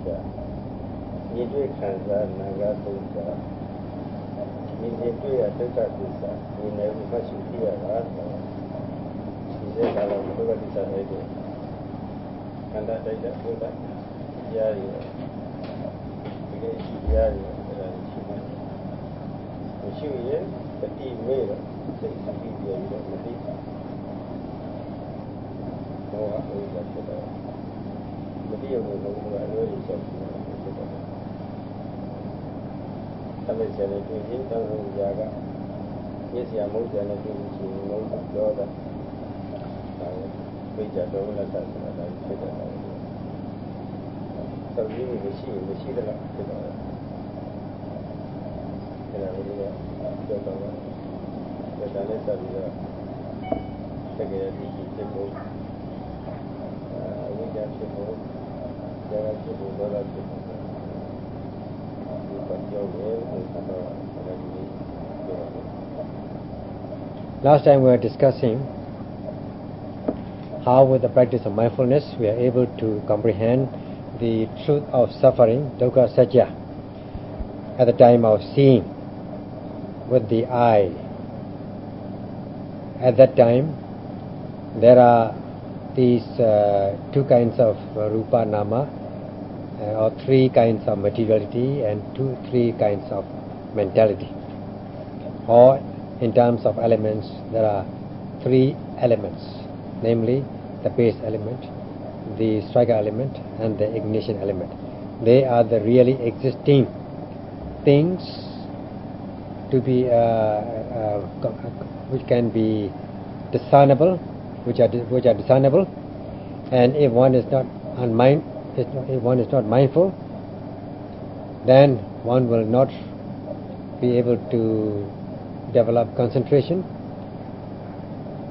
ရှာမြင်တွေ့ခံစားနာဂဒုက္ခမြင်တွေ့ရဒုက္ခသစ္စာမြင်နေမှရှိပြရတာဒီစကားလုံးဒုက္ခသစ္စာလိုက်တယ်ခန္ဓာတိုက်တဲ့ဘုရားကြားရဒီလိုရှိကြားရအဲ့ဒါရှိမှမရှိရင်တတိမေတော့စိတ်စီးပြီးတော့မသိဘောဟာဥစ္စာဖြစ်တော့မသိရဘူးလို့ကအလိုရချက်ဖြစ်တော့တမိတ်ဆယ်နဲ့တွေ့ရင်တောင်းဆုံးကြာကမျက်စိမုန်းတယ်နဲ့တွေ့ရင်ချင်းမုန်းတော့တာဒါဝိကြတော်လက်သက်ဆိုတာဒါဖြစ်တယ်တော့ဒီလိုမရှိတဲ့လောက်ဖြစ်တော့အဲ့ဒါလေးကပြောတော့ဒါလည်းဆက်ပြီးတော့တကယ်ဒီဖြစ်ဖို့ဝိကြဖြစ်ဖို့ကြာကဖြစ်ဖို့တော့ဖြစ်ဖို့ဒီပတ်ကြောင့်လည်းဆက်တော့Last time we were discussing how with the practice of mindfulness we are able to comprehend the truth of suffering, dukkha satya, at the time of seeing with the eye. At that time there are these two kinds of rupa nama, or three kinds of materiality and three kinds of mentality. Or in terms of elements, there are three elements, namely the base element, the striker element and the ignition element. They are the really existing things to be which can be discernible, which are discernible, and if one is not mindful, then one will not be able to develop concentration.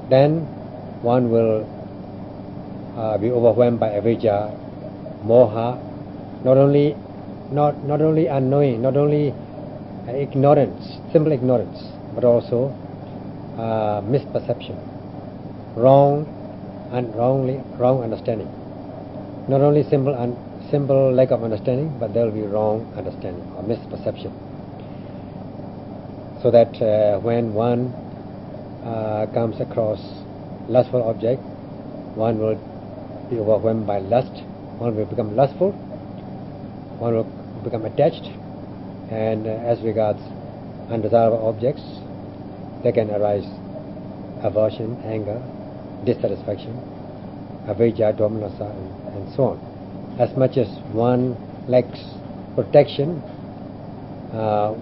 Then one will be overwhelmed by avijja, moha, not only unknowing, not only ignorance, simple ignorance, but also misperception, wrong understanding. Not only simple lack of understanding, but there will be wrong understanding or misperception. So that when one comes across lustful object, one will be overwhelmed by lust, one will become lustful, one will become attached, and as regards undesirable objects, there can arise aversion, anger, dissatisfaction, avijja, domanassa, and so on. As much as one lacks protection,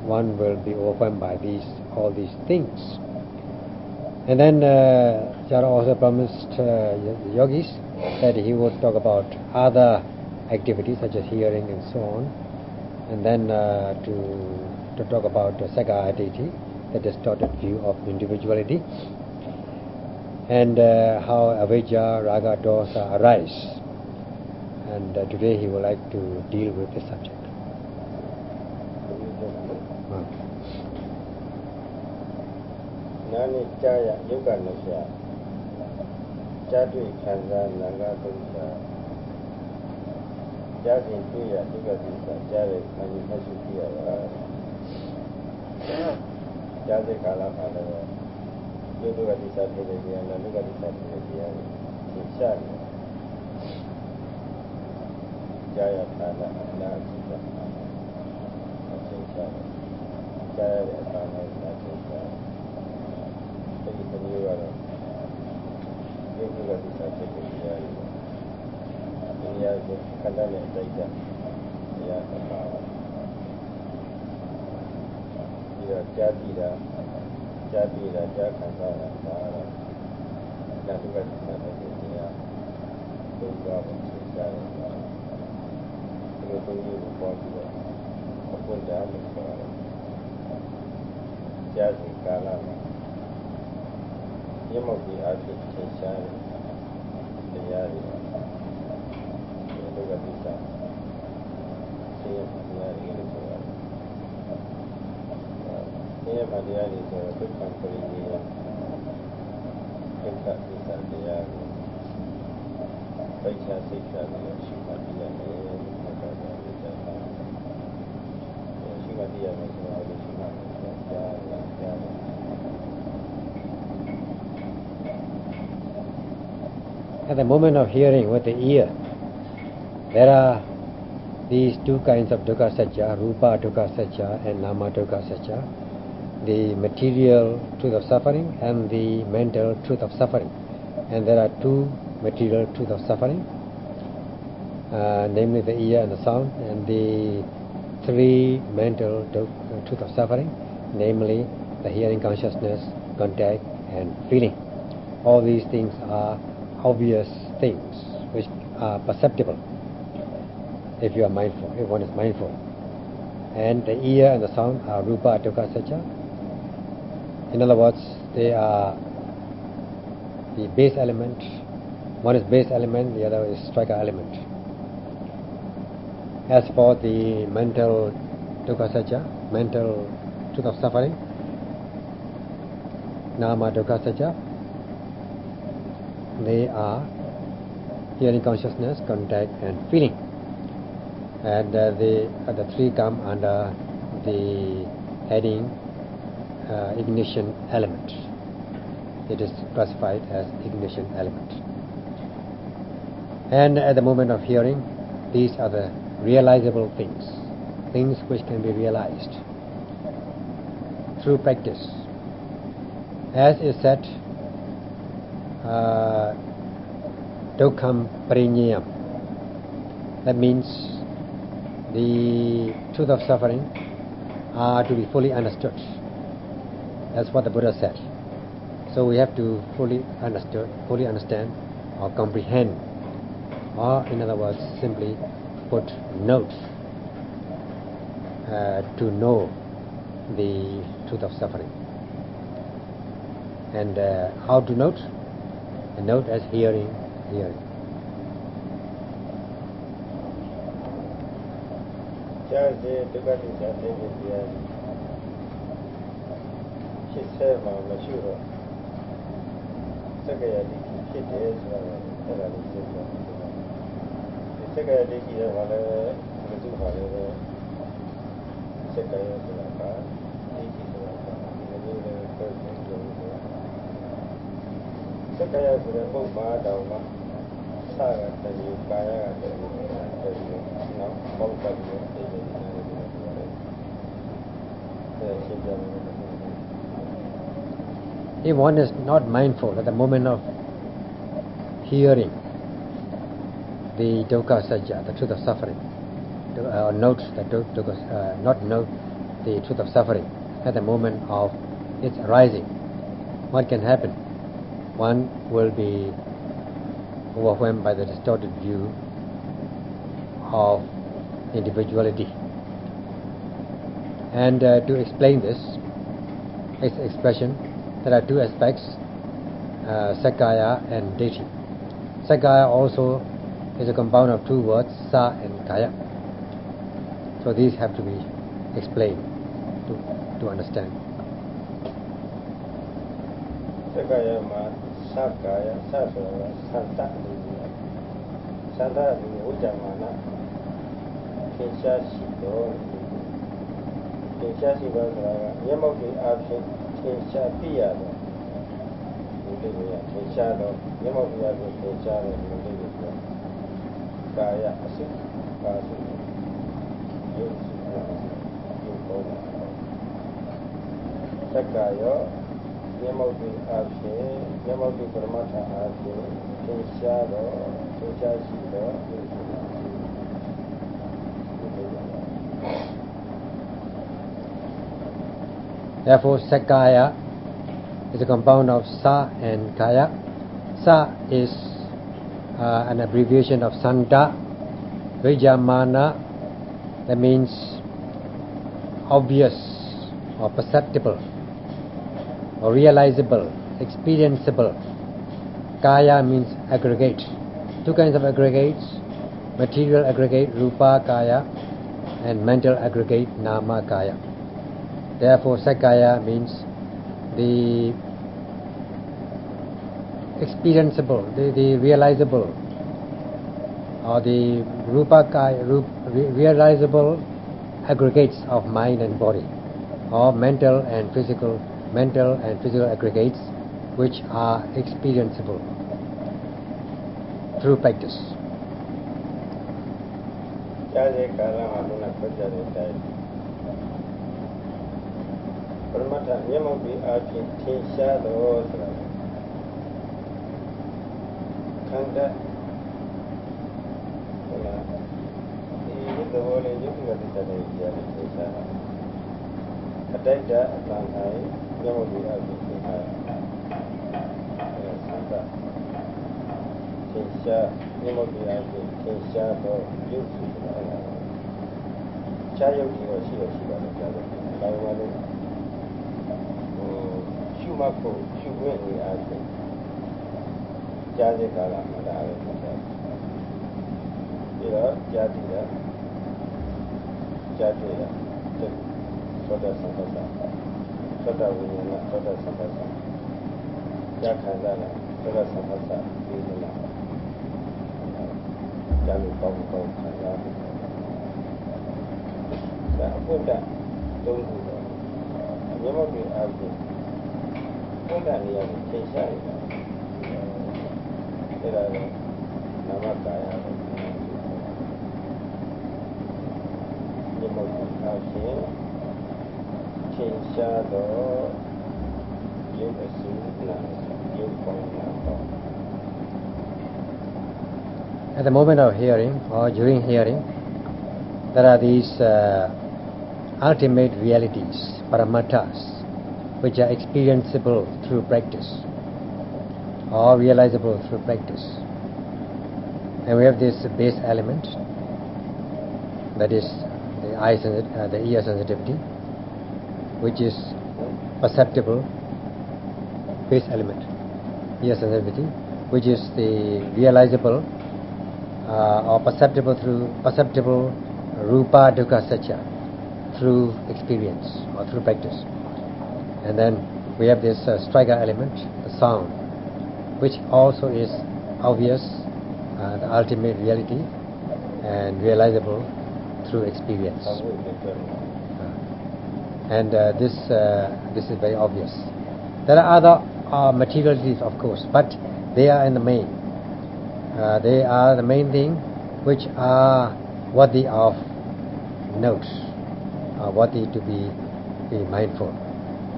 one will be overwhelmed by all these things. And then Jara also promised yogis that he would talk about other activities such as hearing and so on, and then to talk about Sakayaditi, the distorted view of individuality, and how avijja, raga, dosa arise. And today he would like to deal with this subject. Nani Jaya Yoga Nasha Jadwi Kanza Nanga Dusha Jazin Tuya Yoga Disa Jare Kani Hasukia Jazi Kala Kala Yoga Disa Teresia and Yoga Disa Teresia Shari Jaya Kala Nasita Jaya Kala Nasita the new era. You do that is such a good year. And he has the Kandana data. Yeah, Jadida, Jakandana, Natuka is not a good year. Don't go up and say that. You go to you before you put down the fire. Jazzy Kalama. Yemoki Archit Chinshari, the Yari, the Lugadisa, Yari, here Madiari is a good company here. Pinta Pisa, the Yari, Paisa Sika, the Shipatia, At the moment of hearing with the ear, there are these two kinds of dukkha satya, rupa dukkha satya and nama dukkha satya, the material truth of suffering and the mental truth of suffering. And there are two material truth of suffering, namely the ear and the sound, and the three mental truth of suffering, namely the hearing consciousness, contact and feeling. All these things are obvious things which are perceptible if you are mindful, if one is mindful. And the ear and the sound are rupa dukkha satya. In other words, they are the base element. One is base element, the other is striker element. As for the mental dukkha satya, mental truth of suffering, nama dukkha satya, they are hearing consciousness, contact and feeling. And the three come under the heading ignition element. It is classified as ignition element. And at the moment of hearing, these are the realizable things, things which can be realized through practice. As is said, dukkham parinyayam. That means the truth of suffering are to be fully understood. That's what the Buddha said. So we have to fully understand or comprehend, or in other words, simply put notes to know the truth of suffering. And how to note? A note as hearing. If one is not mindful at the moment of hearing the dukkha satya, the truth of suffering, not note the truth of suffering at the moment of its arising, what can happen? One will be overwhelmed by the distorted view of individuality. And to explain this expression, there are two aspects, Sakkaya and Ditthi. Sakkaya also is a compound of two words, Sa and Kaya. So these have to be explained to understand. Sakkaya ma Sakkaya, Sakkaya, Santa, Santa, Ujamana, Kinsha Shito, Kinsha Shiva, Yamoki Abshin, Kinsha Pia, Kinsha, Yamoki Abshin, Kinsha, Kaya, Asik, Kasu, Sakkaya, Yamoki Abshin, Yamoki Paramata Abshin, Kinsha, Kinsha Shiva, Therefore, Sakkaya is a compound of Sa and Kaya. Sa is an abbreviation of Santa, Vijamana, that means obvious or perceptible or realizable, experienceable. Kaya means aggregate. Two kinds of aggregates, material aggregate, Rupa Kaya, and mental aggregate, Nama Kaya. Therefore, Sakkaya means the experienceable, the realizable, or the Rupa Kaya, realizable aggregates of mind and body, or mental and physical aggregates which are experienceable through practice. ကြားတဲ့ကာလမှာလုံးဝဖွင့်ကြတဲ့အတိုင်းပရမတ္ထမျက်မှောက်ပြီးအဖြစ်ထင်ရှားတော်ဆိုတာခန္ဓာဟုတ်လားဒီသဘောလေးယုတ်ကတိတ္တရဲ့ကြားတဲ့ထင်ရှားတာအတ္တအတန်တိုင်းမျက်မှောက်ပြီးအဖြစ်ထင်ရှားတာအဲသံသာထင်ရှားမျက်မှောက်ပြီးအဖြစ်ထင်ရှားတော့ယုတ်ဆိုတာချာယုတ်ကြီးတော့ရှိပါတယ်ကြားတယ်ဒါမှမဟုတ်ရှုမှတ်ဖို့ရှုခွင့်နေအားဖြင့်ကြားတဲ့ကာလမှာဒါပဲဖြစ်တယ်ပြီးတော့ကြားတည်တာကြားတွေ့တာသောတာသံဃာသောတာဝိညာဏသောတာသံဃာကြားခံစားတာသောတာသံဃာပြီးနေတာကြားလို့ကောင်းခံစားတယ်ဒါအဖို့တာသုံးခုတော့မျက်မှောက်ပြီးအားဖြင့်ပုံစံနေရာကိုသင်ရှားနေတာအဲ့ဒါတော့နာမကာယပဲမျက်မှောက်ပြီးအားဖြင့်သင်ရှားတော့ရုပ်အစုနာရုပ်ပေါင်းနာတော့ At the moment of hearing or during hearing, there are these ultimate realities, paramatthas, which are experienceable through practice or realizable through practice. And we have this base element, that is the ear sensitivity, which is perceptible, base element, ear sensitivity, which is the realizable or perceptible rupa dukkha satya through experience or through practice. And then we have this striker element, the sound, which also is obvious, the ultimate reality and realizable through experience. And this is very obvious. There are other materialities, of course, but they are in the main. They are the main thing which are worthy of note, worthy to be mindful,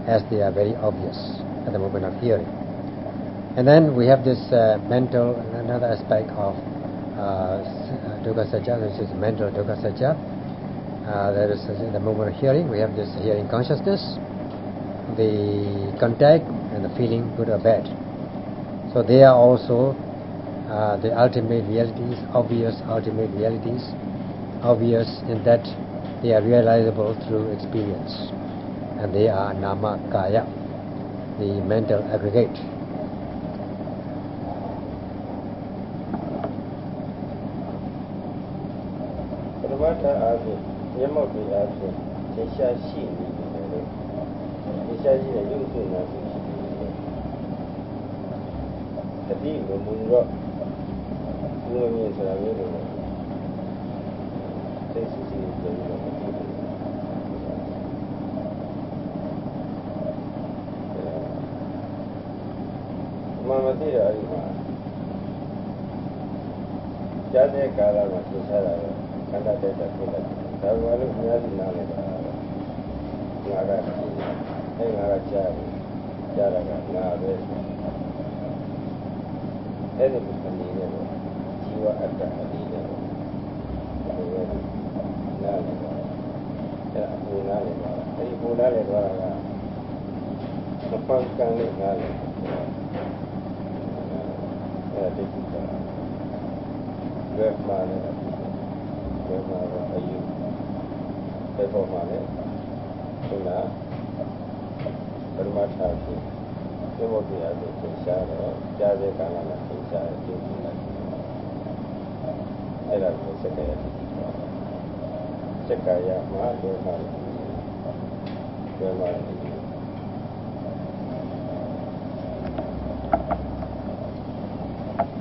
as they are very obvious at the moment of hearing. And then we have this mental, another aspect of dukkha satya, which is mental dukkha satya. That is in the moment of hearing, we have this hearing consciousness, the contact and the feeling, good or bad. So they are also the ultimate realities, obvious ultimate realities, obvious in that they are realizable through experience, and they are nama kaya, the mental aggregate.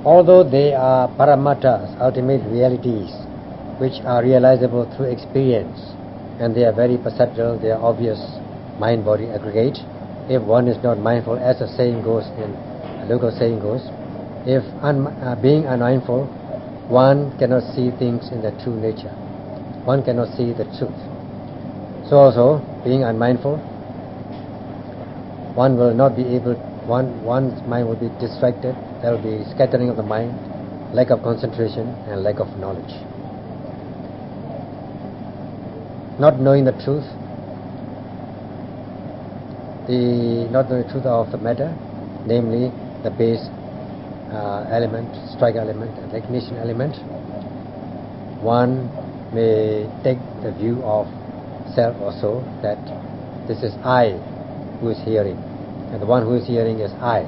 Although they are paramatthas, ultimate realities, which are realizable through experience, and they are very perceptual, they are obvious mind-body aggregate. If one is not mindful, as a saying goes, a local saying goes, if being unmindful, one cannot see things in their true nature. One cannot see the truth. So also, being unmindful, one will not be able, one's mind will be distracted, there will be scattering of the mind, lack of concentration and lack of knowledge. Not knowing the truth, not knowing the truth of the matter, namely the base element, strike element, and ignition element, one may take the view of self or soul that this is I who is hearing, and the one who is hearing is I,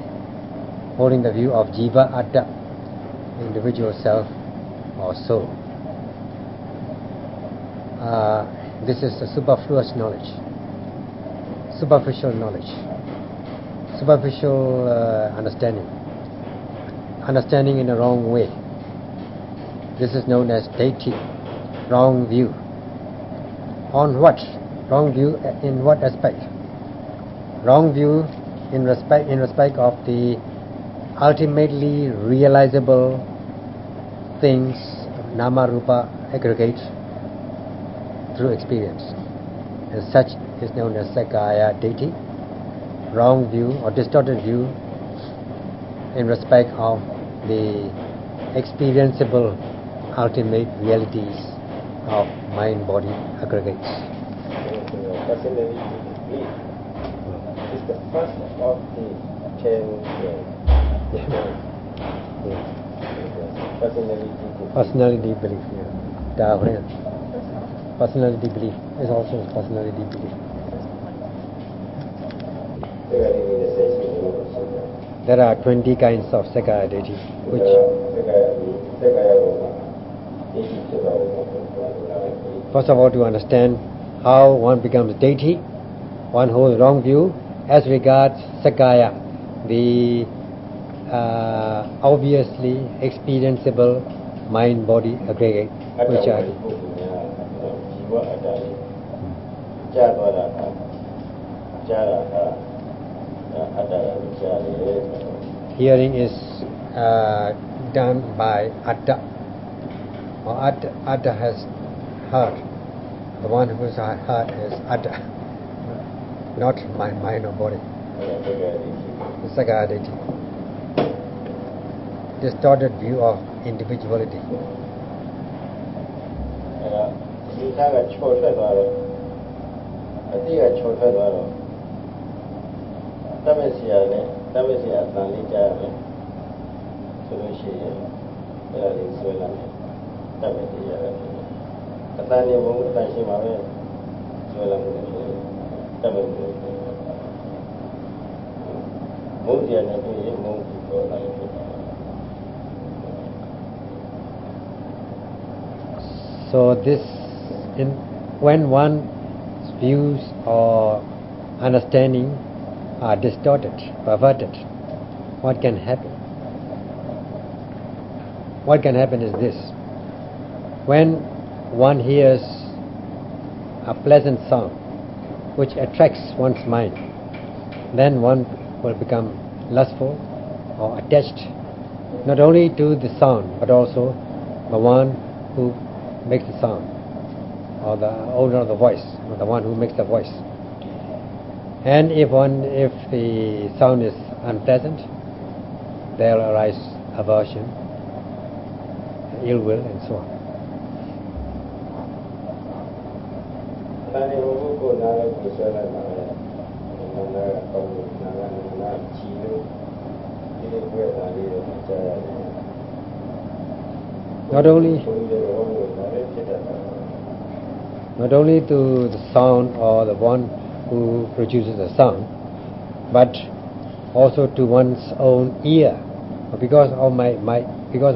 holding the view of jiva atta, individual self or soul. This is a superfluous knowledge, superficial knowledge, superficial understanding in a wrong way. This is known as deity, wrong view. On what? Wrong view in what aspect? Wrong view in respect of the ultimately realizable things, nama rupa aggregate through experience. And such is known as Sakkaya deity, wrong view or distorted view in respect of the experienceable ultimate realities of mind-body aggregates. Personality belief is the first of the 10 Personality belief, yeah. Personality belief is also personality belief. There are 20 kinds of Sakkaya deity, which first of all, to understand how one becomes deity, one holds wrong view as regards Sakkaya, the obviously experienceable mind-body aggregate, which are hearing is done by atta, or atta has heart. The one who has heart is atta, not mind or body. The Sakkaya deity. Distorted view of individuality. So this, when one's views or understanding are distorted, perverted, what can happen? What can happen is this: when one hears a pleasant sound which attracts one's mind, then one will become lustful or attached not only to the sound but also the one who makes the sound, or the owner of the voice, or the one who makes the voice. And if the sound is unpleasant, there will arise aversion, ill will, and so on. Not only to the sound or the one who produces the sound, but also to one's own ear. Because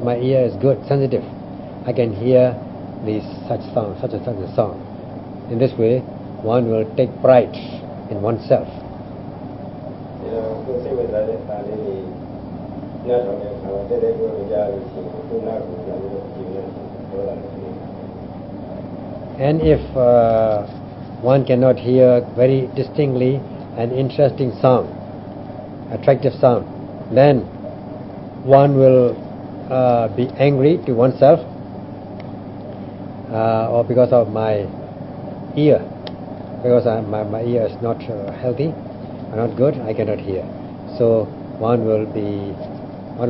my ear is good, sensitive, I can hear such a sound. In this way, one will take pride in oneself. And if one cannot hear very distinctly an interesting sound, attractive sound, then one will be angry to oneself, or because of my ear, because my ear is not healthy, not good, I cannot hear. So one will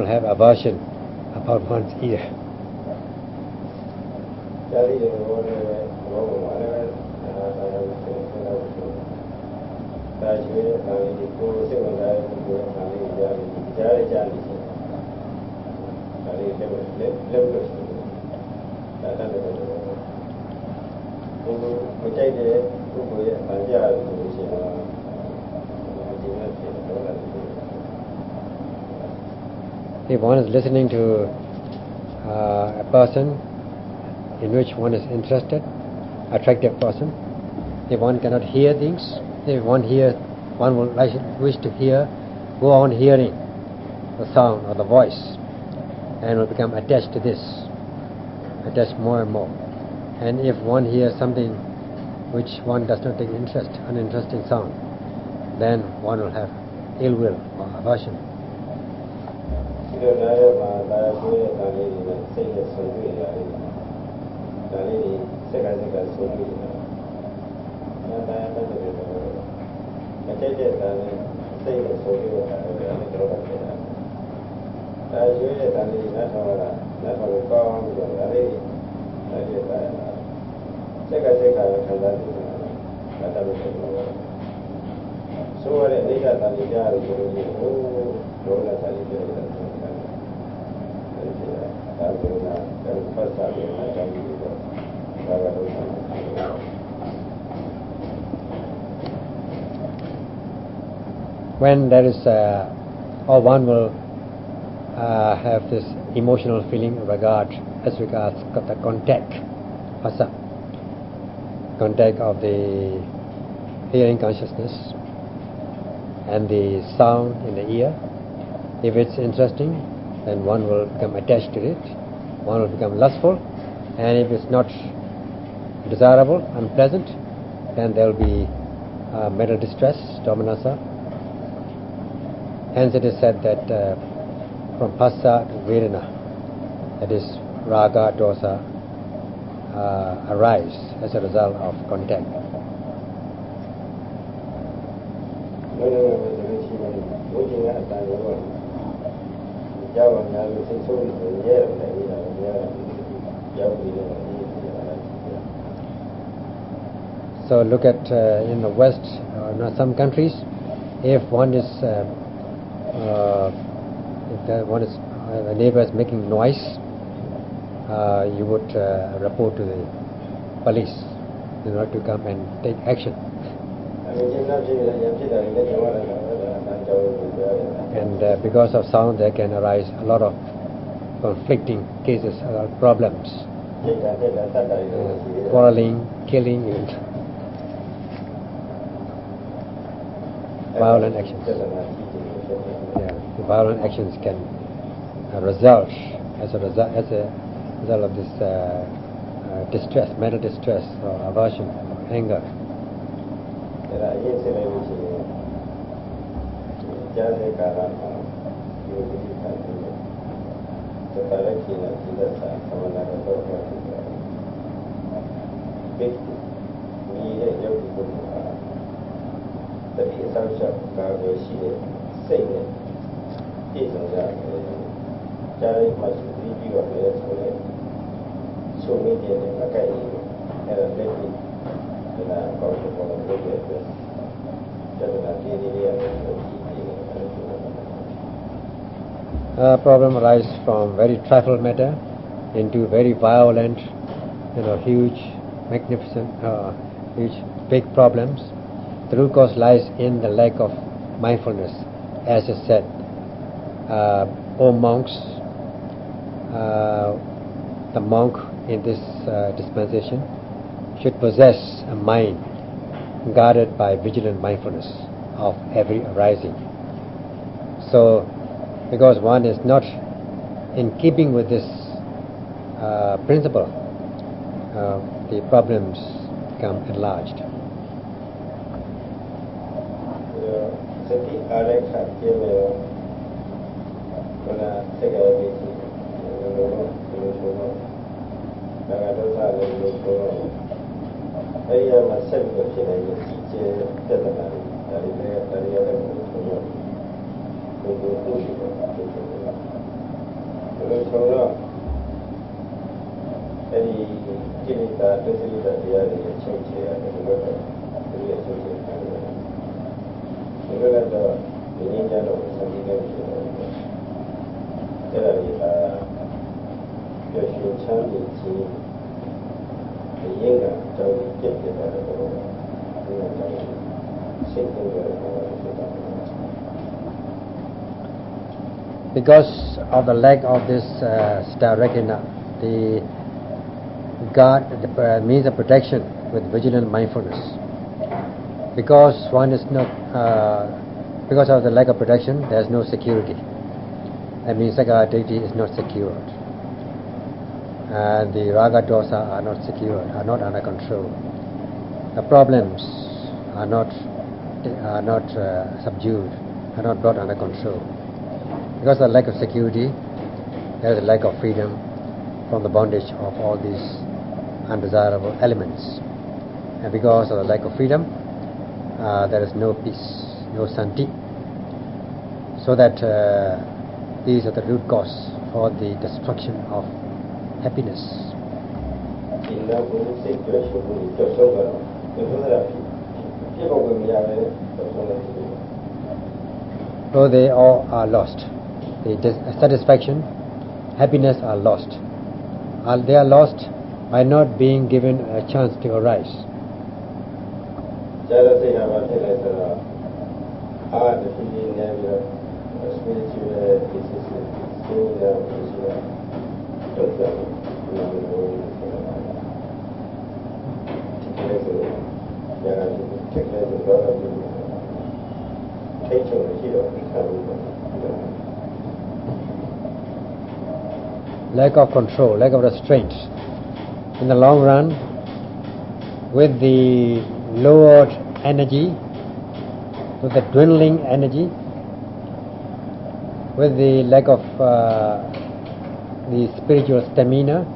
have aversion about one's ear. If one is listening to a person in which one is interested, attractive person, if one cannot hear things, if one will wish to hear, go on hearing the sound or the voice, and will become attached to this, attached more and more. And if one hears something which one does not take interest, uninteresting sound, then one will have ill will or aversion. When there is, or one will have this emotional feeling as regards the contact, phassa, contact of the hearing consciousness and the sound in the ear. If it's interesting, then one will become attached to it, one will become lustful, and if it's not desirable, unpleasant, then there will be mental distress, domanassa. Hence it is said that from phassa to vedana, that is raga, dosa, arise as a result of contact. So look at in the West, in some countries, if one is a neighbor is making noise, you would report to the police in order to come and take action. And because of sound, there can arise a lot of conflicting cases, problems, quarreling, killing, and violent actions. The violent actions can result as a result of this distress, mental distress, or aversion, or anger. Problem arises from very trifle matter into very violent, huge, magnificent, huge, big problems. The root cause lies in the lack of mindfulness, as is said. O monks, the monk in this dispensation should possess a mind guarded by vigilant mindfulness of every arising. So, because one is not in keeping with this principle, the problems become enlarged. Sati Areka Kemero Kona Segari Nagadosa Lego Aya Masel Kina Yasi Tetana Daria Any Kilita, Tesla, the other change here, and the weather, the weather, the Indian or something else. There is a Chinese, the younger, so we get it out of the world. Because of the lack of this star retina, the guard means of protection with vigilant mindfulness. Because one is not, because of the lack of protection, there is no security. That means Sagaditi is not secured, and the Raga Dosa are not secured, are not under control. The problems are not subdued, are not brought under control. Because of the lack of security, there is a lack of freedom from the bondage of all these undesirable elements. And because of the lack of freedom, there is no peace, no santi. So that these are the root cause for the destruction of happiness. So they all are lost. The satisfaction, happiness are lost. They are lost by not being given a chance to arise. Lack of control, lack of restraint. In the long run, with the lowered energy, with the dwindling energy, with the lack of the spiritual stamina,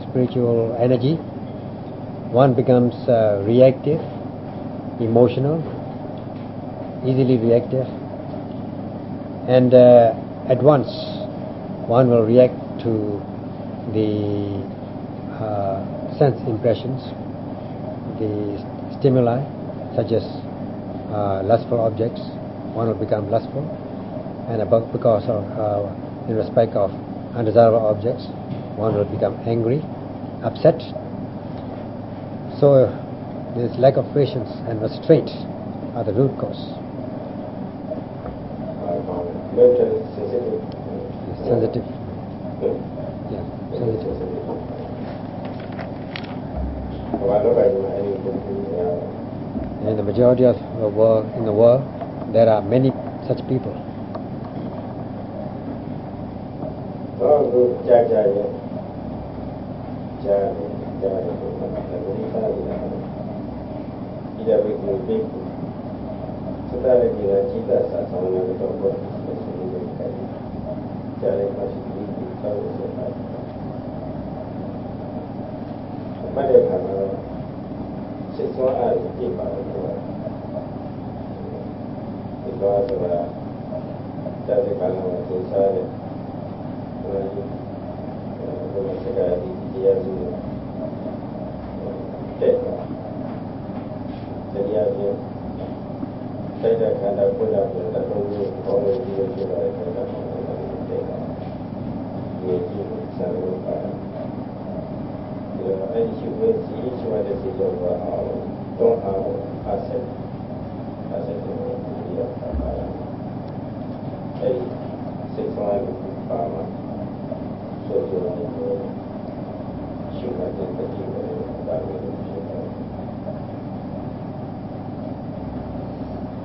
spiritual energy, one becomes reactive, emotional, easily reactive, and at once one will react to the sense impressions, the stimuli, such as lustful objects. One will become lustful, and because of in respect of undesirable objects, one will become angry, upset. So this lack of patience and restraint are the root cause. Sensitive. Yeah, sensitive. In the majority of the world, in the world, there are many such people.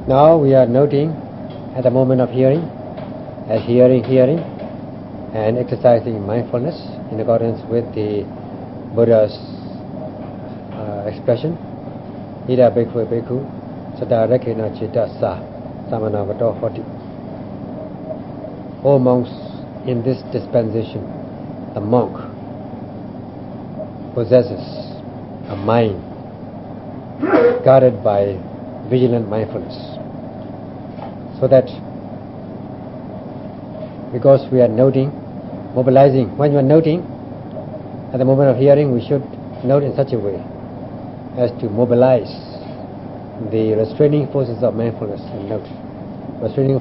Now we are noting at the moment of hearing, as hearing, and exercising mindfulness in accordance with the Buddha's expression, Ida Bhikkhu Bhikkhu Sada Rekhena Chitta Sa. Samanavato Hoti. O monks, in this dispensation, the monk possesses a mind guarded by vigilant mindfulness, so that because we are noting, mobilizing, when you are noting, at the moment of hearing, we should note in such a way as to mobilize the restraining forces of mindfulness and note. Restraining